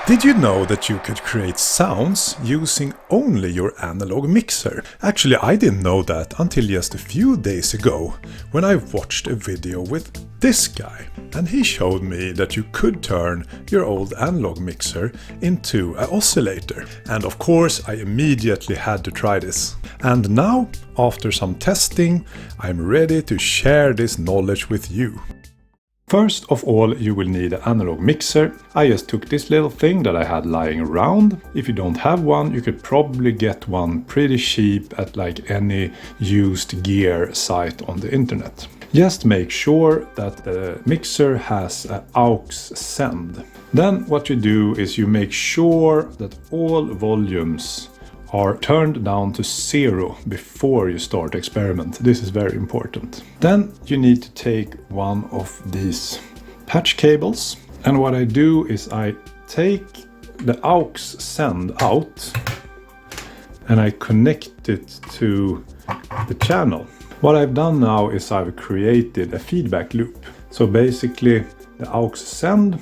Did you know that you could create sounds using only your analog mixer? Actually, I didn't know that until just a few days ago, when I watched a video with this guy. And he showed me that you could turn your old analog mixer into an oscillator. And of course, I immediately had to try this. And now, after some testing, I'm ready to share this knowledge with you. First of all, you will need an analog mixer. I just took this little thing that I had lying around. If you don't have one, you could probably get one pretty cheap at like any used gear site on the internet. Just make sure that the mixer has an aux send. Then what you do is you make sure that all volumes are turned down to 0 before you start the experiment. This is very important. Then you need to take one of these patch cables, and what I do is I take the aux send out and I connect it to the channel. What I've done now is I've created a feedback loop. So basically the aux send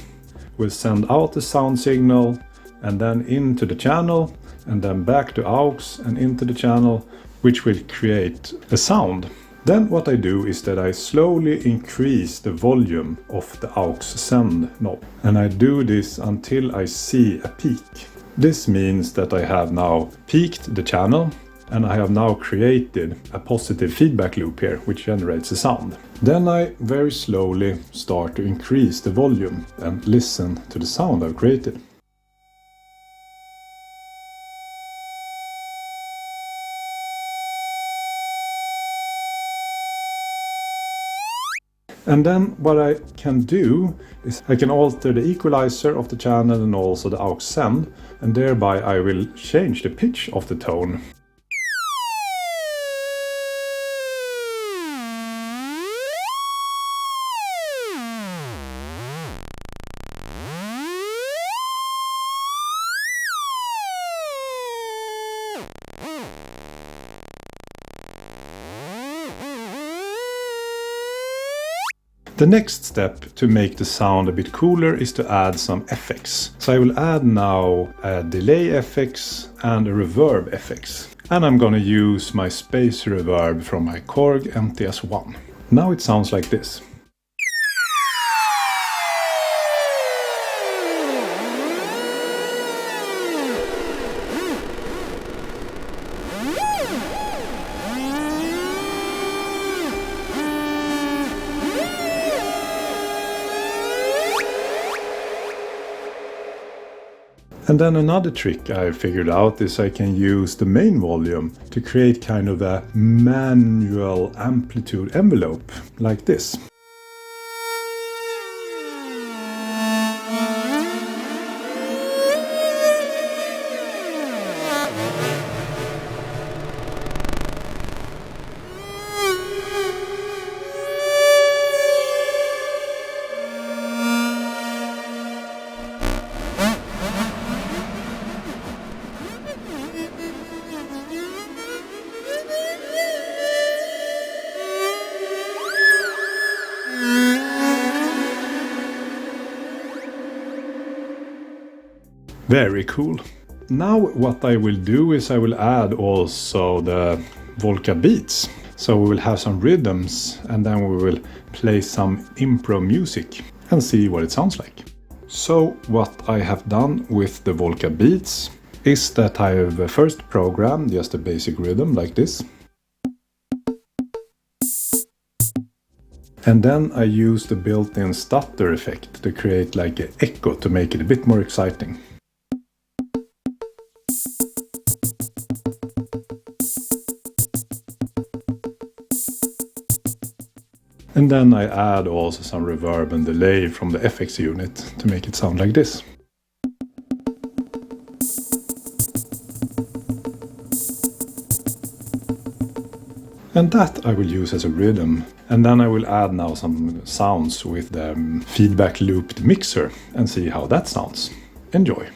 will send out the sound signal and then into the channel, and then back to aux and into the channel, which will create a sound. Then what I do is that I slowly increase the volume of the aux send knob. And I do this until I see a peak. This means that I have now peaked the channel, and I have now created a positive feedback loop here, which generates a sound. Then I very slowly start to increase the volume and listen to the sound I've created. And then what I can do is I can alter the equalizer of the channel and also the aux send, and thereby I will change the pitch of the tone. The next step to make the sound a bit cooler is to add some effects. So I will add now a delay FX and a reverb FX. And I'm gonna use my space reverb from my Korg NTS-1. Now it sounds like this. And then another trick I figured out is I can use the main volume to create kind of a manual amplitude envelope, like this. Very cool. Now what I will do is I will add also the Volca beats. So we will have some rhythms and then we will play some improv music and see what it sounds like. So what I have done with the Volca beats is that I have first programmed just a basic rhythm like this. And then I use the built-in stutter effect to create like an echo to make it a bit more exciting. And then I add also some reverb and delay from the FX unit to make it sound like this. And that I will use as a rhythm. And then I will add now some sounds with the feedback looped mixer and see how that sounds. Enjoy!